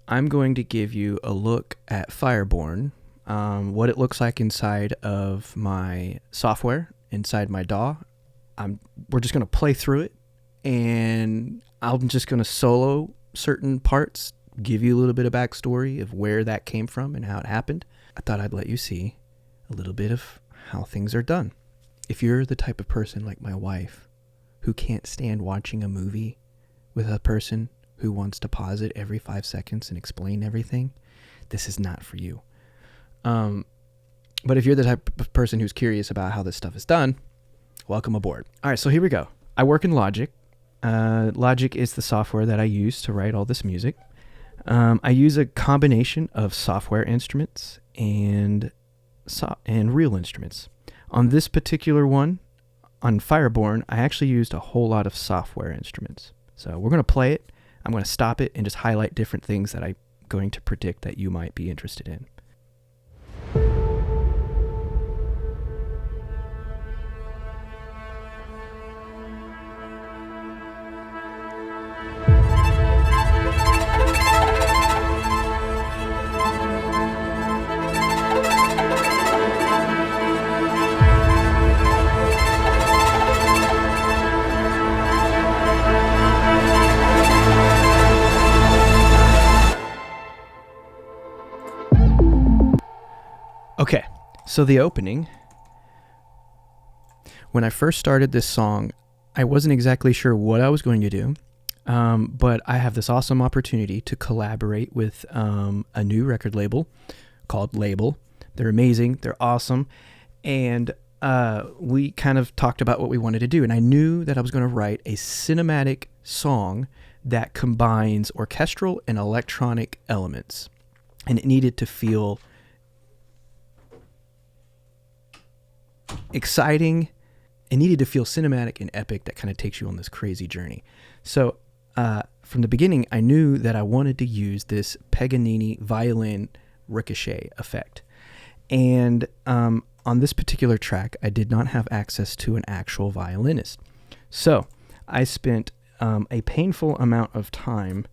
I'm going to give you a look at Fireborne, what it looks like inside of my software, inside my DAW. We're just going to play through it, and I'm just going to solo certain parts, give you a little bit of backstory of where that came from and how it happened. I thought I'd let you see a little bit of how things are done. If you're the type of person like my wife who can't stand watching a movie with a person who wants to pause it every 5 seconds and explain everything, this is not for you. But if you're the type of person who's curious about how this stuff is done, welcome aboard. All right, so here we go. I work in Logic. Logic is the software that I use to write all this music. I use a combination of software instruments and real instruments. On this particular one, on Fireborne, I actually used a whole lot of software instruments. So we're going to play it. I'm going to stop it and just highlight different things that I'm going to predict that you might be interested in. Okay, so the opening, when I first started this song, I wasn't exactly sure what I was going to do, but I have this awesome opportunity to collaborate with a new record label called Label. They're amazing, they're awesome, and we kind of talked about what we wanted to do, and I knew that I was going to write a cinematic song that combines orchestral and electronic elements, and it needed to feel exciting. It needed to feel cinematic and epic that kind of takes you on this crazy journey. So from the beginning, I knew that I wanted to use this Paganini violin ricochet effect. And on this particular track, I did not have access to an actual violinist. So I spent a painful amount of time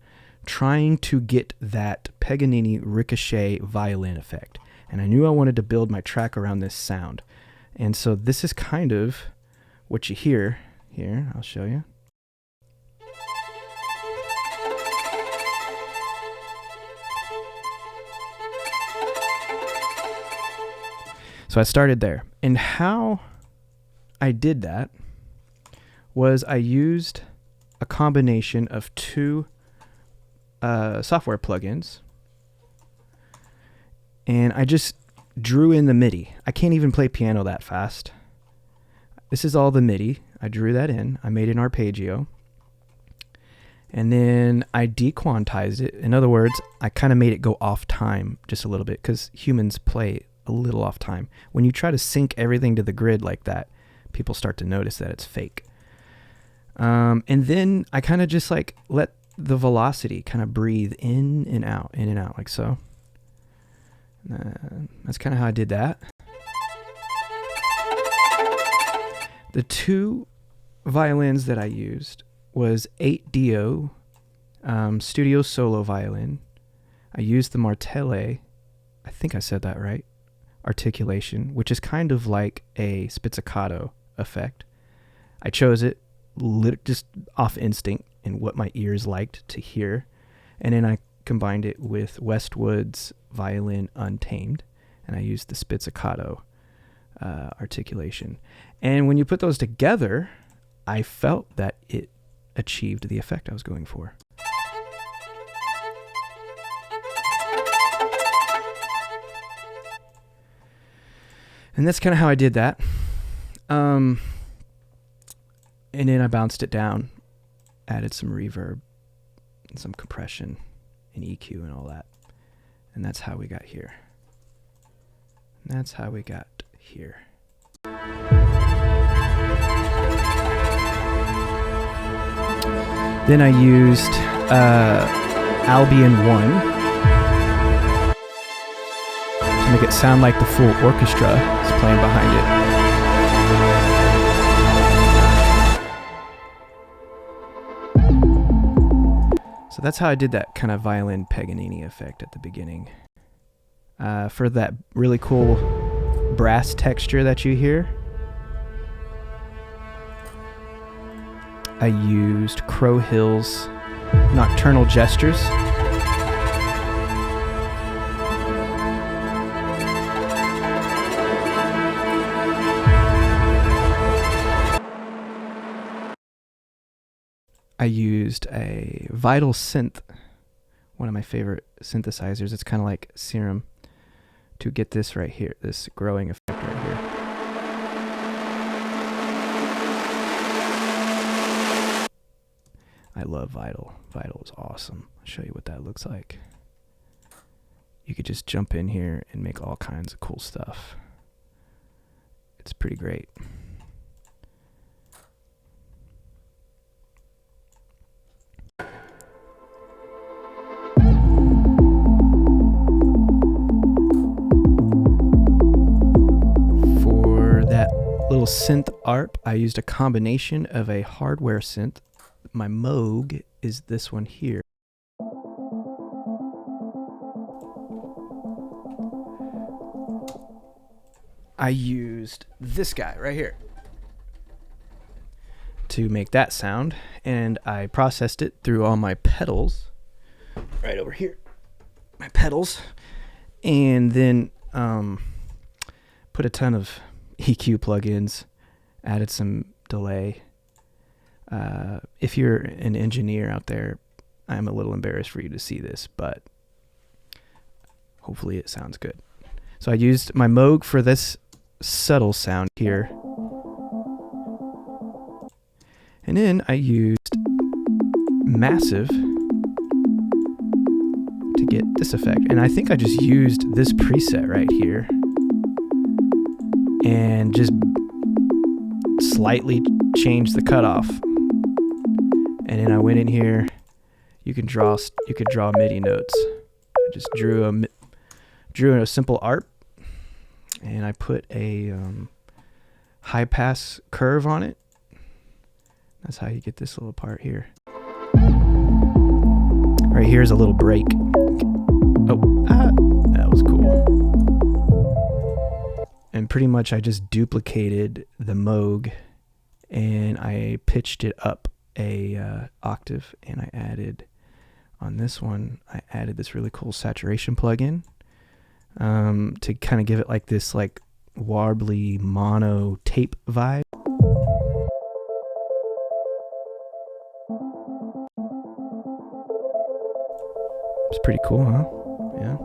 trying to get that Paganini ricochet violin effect. And I knew I wanted to build my track around this sound. And so this is kind of what you hear here. I'll show you. So I started there. And how I did that was I used a combination of two software plugins. And I just drew in the MIDI. I can't even play piano that fast. This is all the MIDI. I drew that in. I made an arpeggio. And then I dequantized it. In other words, I kind of made it go off time just a little bit because humans play a little off time. When you try to sync everything to the grid like that, people start to notice that it's fake. And then I kind of just like let the velocity kind of breathe in and out like so. That's kind of how I did that. The two violins that I used was 8-Dio Studio Solo Violin. I used the Martelli, I think I said that right, articulation, which is kind of like a spizzicato effect. I chose it just off instinct and what my ears liked to hear. And then I combined it with Westwood's Violin Untamed, and I used the spizzicato articulation. And when you put those together, I felt that it achieved the effect I was going for. And that's kind of how I did that. And then I bounced it down, added some reverb, and some compression, and EQ, and all that. And that's how we got here. Then I used Albion 1 to make it sound like the full orchestra is playing behind it. So that's how I did that kind of violin Paganini effect at the beginning. For that really cool brass texture that you hear, I used Crow Hill's Nocturnal Gestures. I used a Vital Synth, one of my favorite synthesizers. It's kind of like Serum, to get this right here, this growing effect right here. I love Vital. Vital is awesome. I'll show you what that looks like. You could just jump in here and make all kinds of cool stuff. It's pretty great. Little synth ARP, I used a combination of a hardware synth. My Moog is this one here. I used this guy right here to make that sound, and I processed it through all my pedals right over here, my pedals, and then put a ton of EQ plugins, added some delay. If you're an engineer out there, I'm a little embarrassed for you to see this, but hopefully it sounds good. So I used my Moog for this subtle sound here, and then I used Massive to get this effect, and I think I just used this preset right here and just slightly changed the cutoff. And then I went in here. You could draw MIDI notes. I just drew a simple ARP, and I put a high pass curve on it. That's how you get this little part here. Right here's a little break. That was cool. And pretty much I just duplicated the Moog and I pitched it up a octave, and I added, on this one, I added this really cool saturation plugin to kind of give it like this like warbly mono tape vibe. It's pretty cool, huh? Yeah.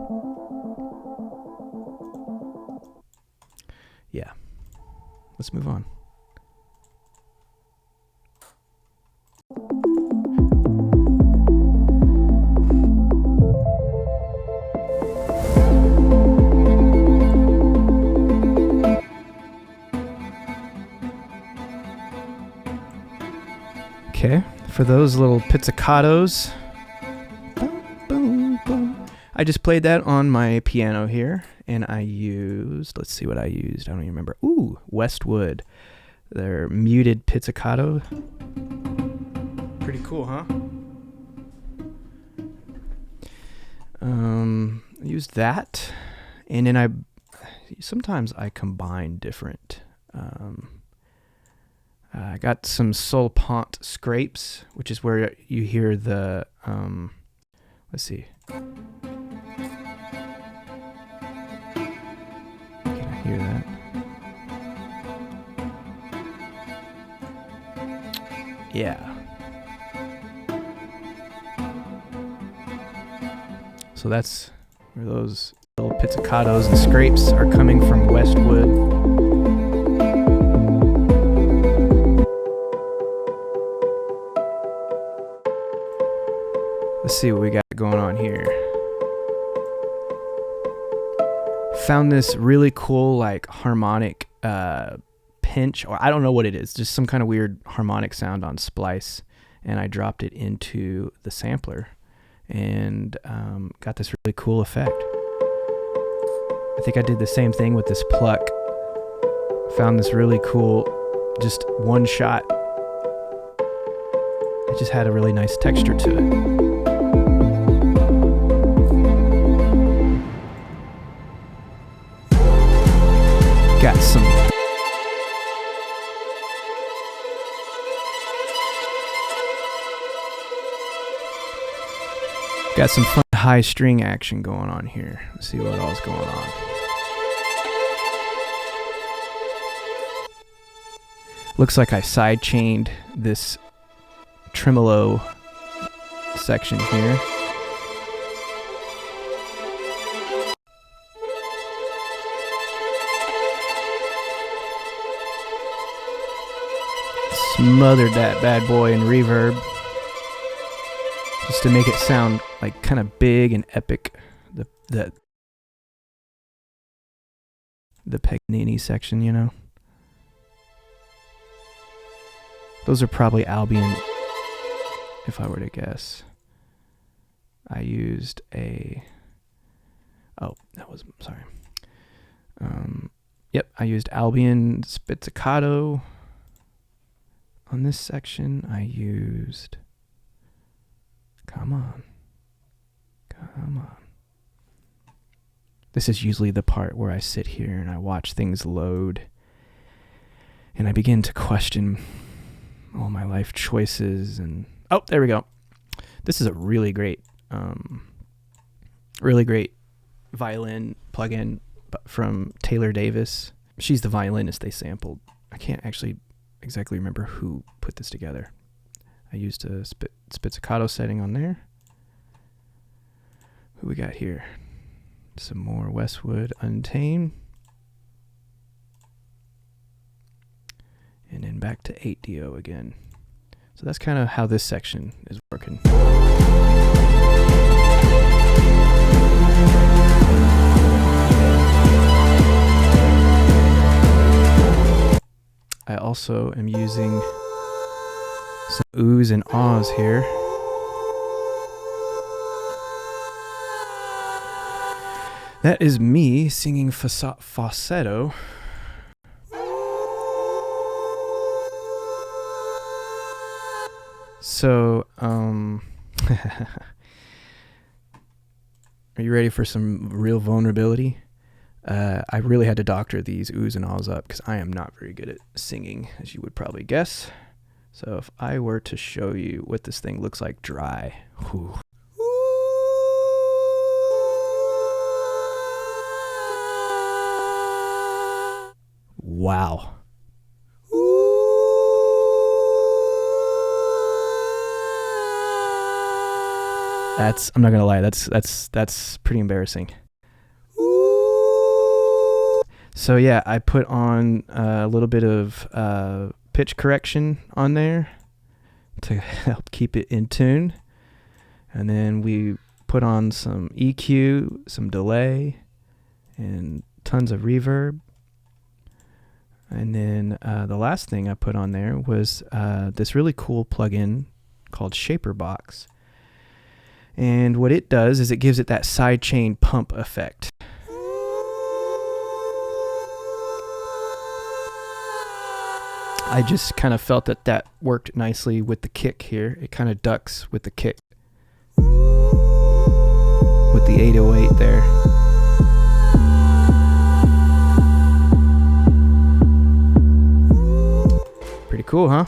Yeah. Let's move on. Okay, for those little pizzicatos, I just played that on my piano here, and I used, let's see what I used, I don't even remember. Ooh, Westwood, their muted pizzicato. Pretty cool, huh? I used that, and then sometimes I combine different, I got some Solpont scrapes, which is where you hear the, let's see. Can I hear that? Yeah. So that's where those little pizzicatos and scrapes are coming from, Westwood. Let's see what we got going on here. Found this really cool like harmonic pinch, or I don't know what it is, just some kind of weird harmonic sound on Splice, and I dropped it into the sampler and got this really cool effect. I think I did the same thing with this pluck. Found this really cool, just one shot. It just had a really nice texture to it. Got some fun high string action going on here. Let's see what all's going on. Looks like I sidechained this tremolo section here. Smothered that bad boy in reverb just to make it sound like kind of big and epic. The Paganini section, you know. Those are probably Albion, if I were to guess. I used a... Oh, that was... Sorry. Yep, I used Albion Spizzicato. On this section, I used... Come on. This is usually the part where I sit here and I watch things load. And I begin to question all my life choices and... Oh, there we go. This is a really great violin plugin from Taylor Davis. She's the violinist they sampled. I can't actually exactly remember who put this together. I used a spizzicato setting on there. Who we got here? Some more Westwood Untamed. And then back to 8DO again. So that's kind of how this section is working. I also am using some oohs and ahs here. That is me singing falsetto. So, are you ready for some real vulnerability? I really had to doctor these oohs and ahs up because I am not very good at singing, as you would probably guess. So if I were to show you what this thing looks like dry, whew. Wow. I'm not gonna lie, that's pretty embarrassing. So yeah, I put on a little bit of pitch correction on there to help keep it in tune. And then we put on some EQ, some delay, and tons of reverb. And then the last thing I put on there was this really cool plugin called Shaper Box. And what it does is it gives it that sidechain pump effect. I just kind of felt that worked nicely with the kick here. It kind of ducks with the kick. With the 808 there. Pretty cool, huh?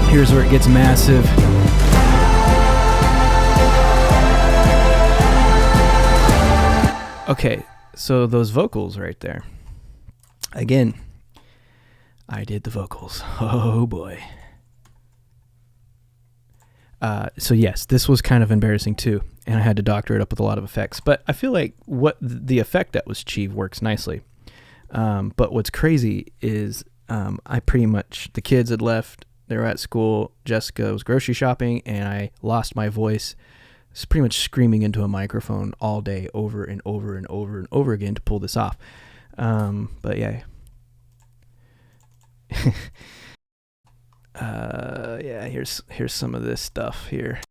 Here's where it gets massive. Okay, so those vocals right there. Again, I did the vocals. Oh boy. So yes, this was kind of embarrassing too, and I had to doctor it up with a lot of effects. But I feel like what the effect that was achieved works nicely. But what's crazy is I pretty much, the kids had left. They were at school. Jessica was grocery shopping, and I lost my voice. It's pretty much screaming into a microphone all day, over and over and over and over again to pull this off. But yeah. Yeah, here's some of this stuff here.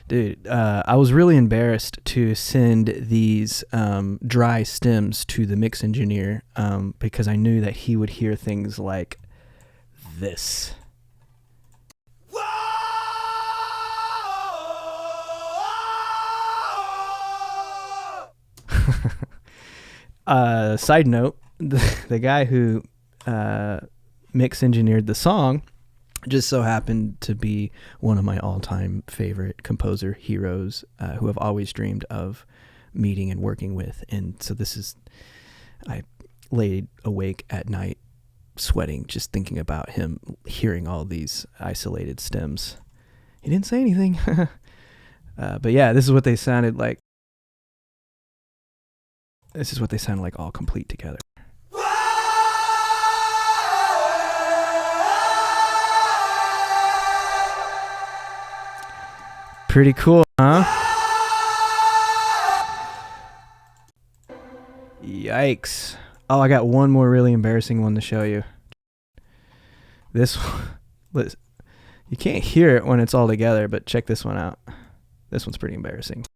Dude, I was really embarrassed to send these dry stems to the mix engineer because I knew that he would hear things like this. Side note, the guy who mix engineered the song just so happened to be one of my all-time favorite composer heroes who I've always dreamed of meeting and working with. And so I laid awake at night sweating just thinking about him, hearing all these isolated stems. He didn't say anything. But yeah, this is what they sounded like. This is what they sounded like all complete together. Pretty cool, huh? Yikes. Oh, I got one more really embarrassing one to show you. This one, you can't hear it when it's all together, but check this one out. This one's pretty embarrassing.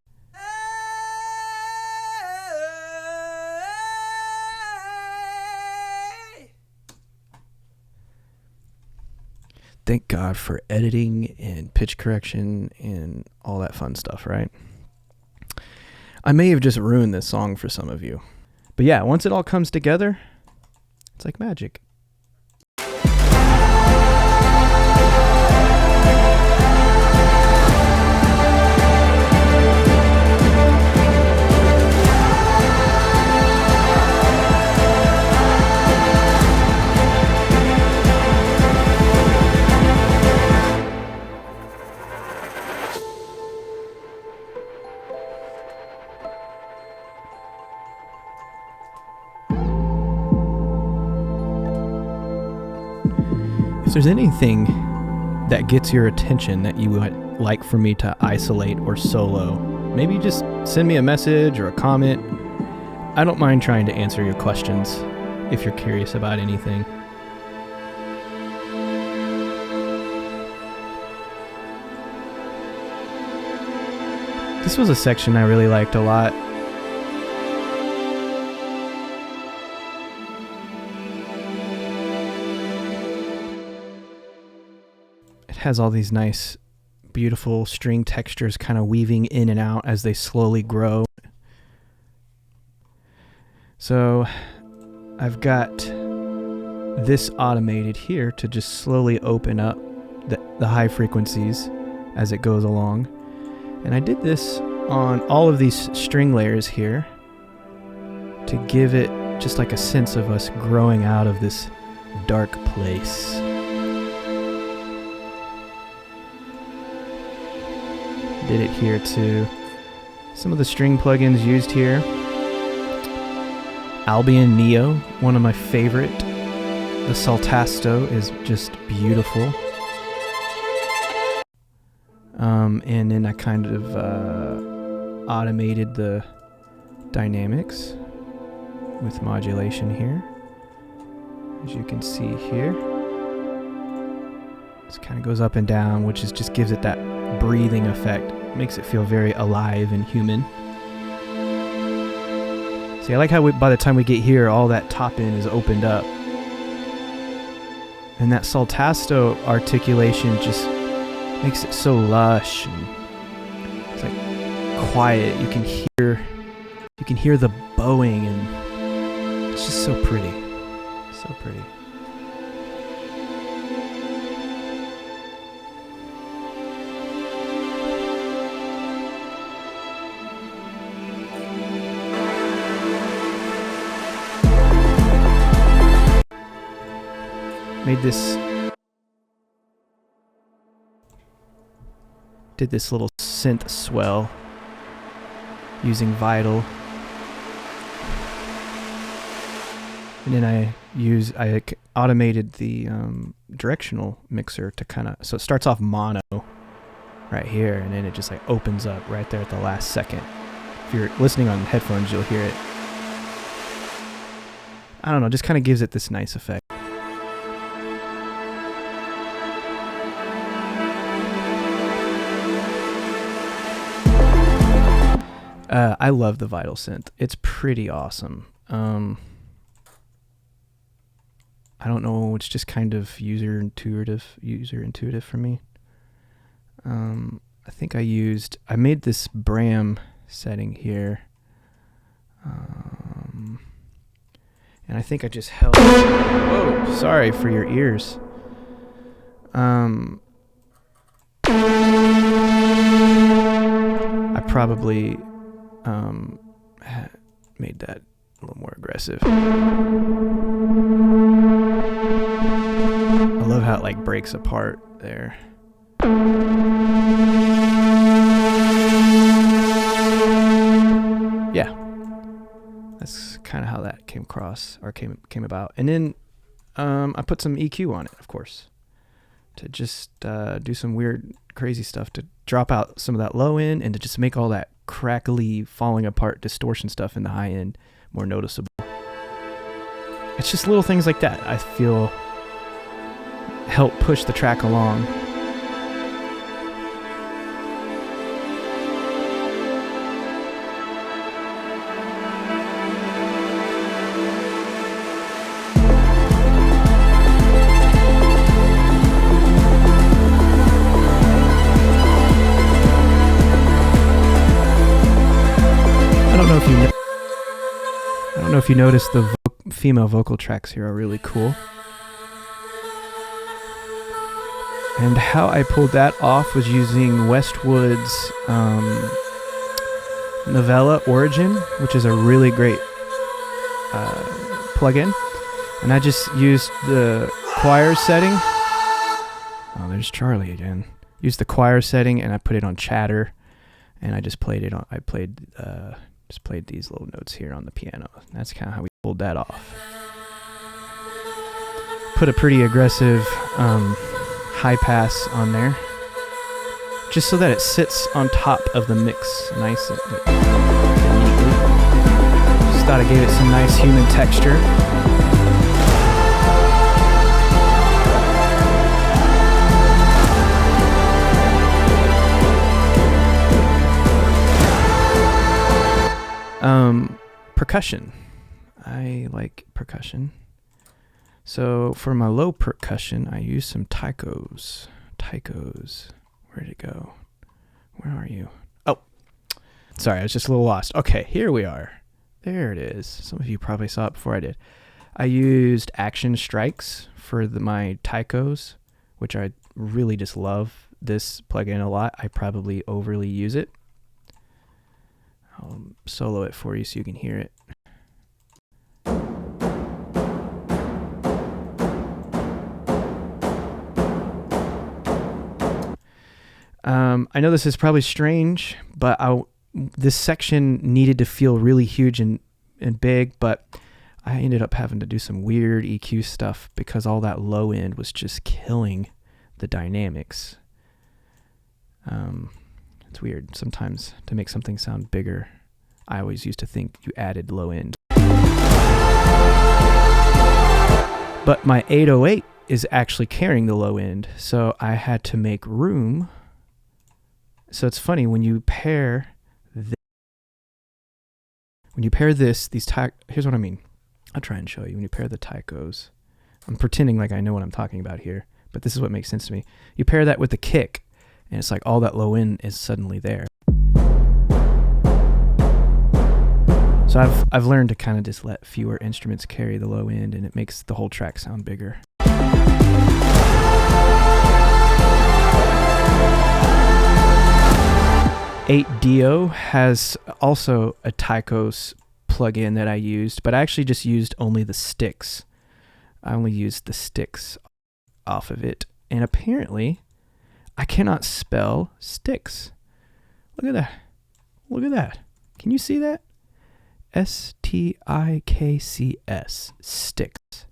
Thank God for editing and pitch correction and all that fun stuff, right? I may have just ruined this song for some of you. But yeah, once it all comes together, it's like magic. If there's anything that gets your attention that you would like for me to isolate or solo, maybe just send me a message or a comment. I don't mind trying to answer your questions if you're curious about anything. This was a section I really liked a lot. Has all these nice, beautiful string textures kind of weaving in and out as they slowly grow. So I've got this automated here to just slowly open up the high frequencies as it goes along. And I did this on all of these string layers here to give it just like a sense of us growing out of this dark place. Did it here too. Some of the string plugins used here. Albion Neo, one of my favorite. The Saltasto is just beautiful. And then I kind of automated the dynamics with modulation here. As you can see here. This kind of goes up and down, which just gives it that breathing effect. Makes it feel very alive and human. See, I like how by the time we get here, all that top end is opened up. And that Saltasto articulation just makes it so lush and it's like quiet. You can hear the bowing and it's just so pretty. So pretty. Did this little synth swell using Vital. And then I automated the directional mixer to kind of, so it starts off mono right here, and then it just like opens up right there at the last second. If you're listening on headphones, you'll hear it. I don't know, just kind of gives it this nice effect. I love the Vital Synth. It's pretty awesome. I don't know, it's just kind of user intuitive for me. I think I made this Bram setting here. And I think I just held... Whoa, sorry for your ears. I probably made that a little more aggressive. I love how it like breaks apart there. Yeah, that's kind of how that came across or came about. And then I put some EQ on it, of course, to just do some weird, crazy stuff to drop out some of that low end and to just make all that crackly, falling apart distortion stuff in the high end more noticeable. It's just little things like that I feel help push the track along. I don't know if you noticed the female vocal tracks here are really cool. And how I pulled that off was using Westwood's Novella Origin, which is a really great plugin. And I just used the choir setting. Oh, there's Charlie again. Used the choir setting and I put it on chatter, and I just played it on. Just played these little notes here on the piano. That's kind of how we pulled that off. Put a pretty aggressive high pass on there, just so that it sits on top of the mix nice and neatly. Just thought I gave it some nice human texture. Percussion. I like percussion. So for my low percussion, I use some taikos. Where'd it go? Where are you? Oh, sorry, I was just a little lost. Okay, here we are. There it is. Some of you probably saw it before I did. I used Action Strikes for my taikos, which I really just love this plugin a lot. I probably overly use it. I'll solo it for you so you can hear it. I know this is probably strange, but this section needed to feel really huge and big, but I ended up having to do some weird EQ stuff because all that low end was just killing the dynamics. It's weird. Sometimes to make something sound bigger, I always used to think you added low end. But my 808 is actually carrying the low end, so I had to make room. So it's funny when you pair this, here's what I mean. I'll try and show you. When you pair the taikos, I'm pretending like I know what I'm talking about here, but this is what makes sense to me. You pair that with the kick, and it's like all that low end is suddenly there. So I've learned to kind of just let fewer instruments carry the low end, and it makes the whole track sound bigger. .8do has also a taikos plugin that I used, but I actually just used only the sticks. I only used the sticks off of it, and apparently I cannot spell sticks. Look at that. Look at that. Can you see that? S-T-I-K-C-S. Sticks.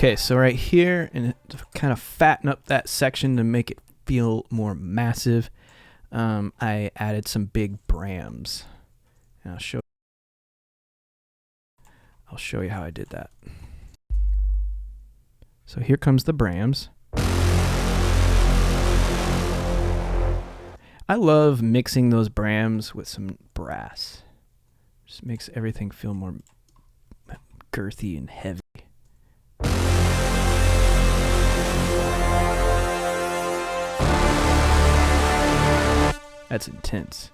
Okay, so right here, and to kind of fatten up that section to make it feel more massive, I added some big brams. And I'll show you how I did that. So here comes the brams. I love mixing those brams with some brass. Just makes everything feel more girthy and heavy. That's intense.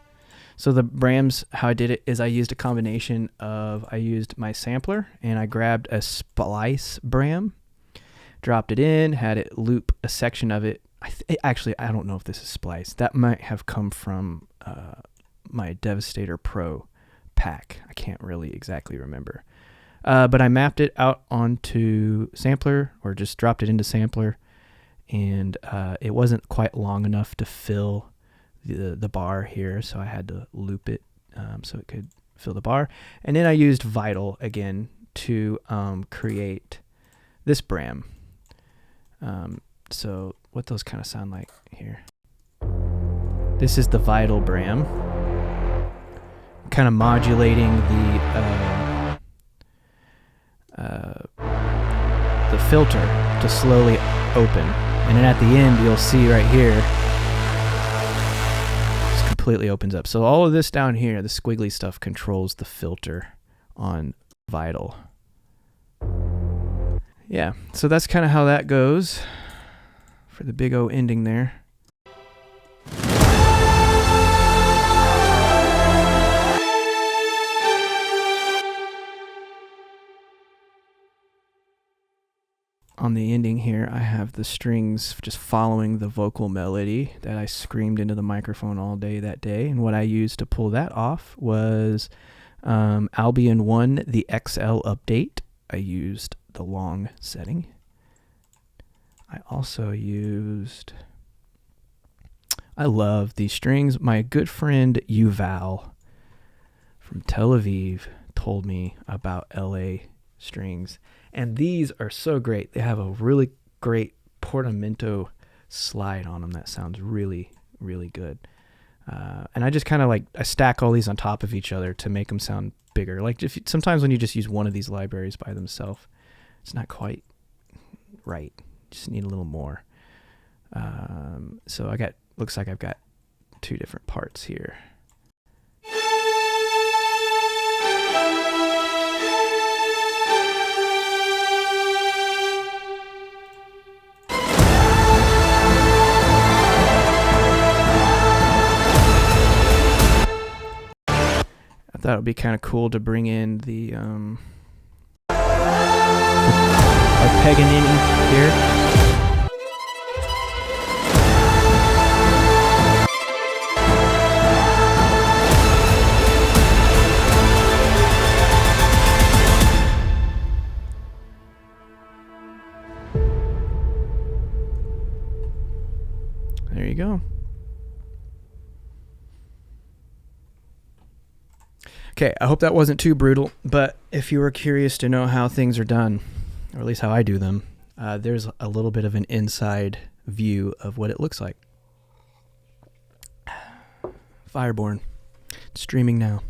So the brams, how I did it is I used a combination of, I used my sampler and I grabbed a splice bram, dropped it in, had it loop a section of it. Actually, I don't know if this is splice. That might have come from my Devastator Pro pack. I can't really exactly remember. But I mapped it out onto sampler, or just dropped it into sampler, and it wasn't quite long enough to fill the bar here, so I had to loop it so it could fill the bar. And then I used Vital again to create this bram. So what those kind of sound like here. This is the Vital bram. I'm kind of modulating the filter to slowly open, and then at the end you'll see right here this completely opens up. So all of this down here, the squiggly stuff, controls the filter on Vital. Yeah, so that's kind of how that goes for the big O ending there. On the ending here, I have the strings just following the vocal melody that I screamed into the microphone all day that day. And what I used to pull that off was Albion 1, the XL update. I used the long setting. I also used, I love these strings. My good friend Yuval from Tel Aviv told me about LA strings, and these are so great. They have a really great portamento slide on them that sounds really, really good. And I just kind of I stack all these on top of each other to make them sound bigger. Like sometimes when you just use one of these libraries by themselves, it's not quite right. Just need a little more. So looks like I've got two different parts here. I thought it would be kind of cool to bring in the our Paganini here. There you go. Okay, I hope that wasn't too brutal, but if you were curious to know how things are done, or at least how I do them, there's a little bit of an inside view of what it looks like. Fireborne, streaming now.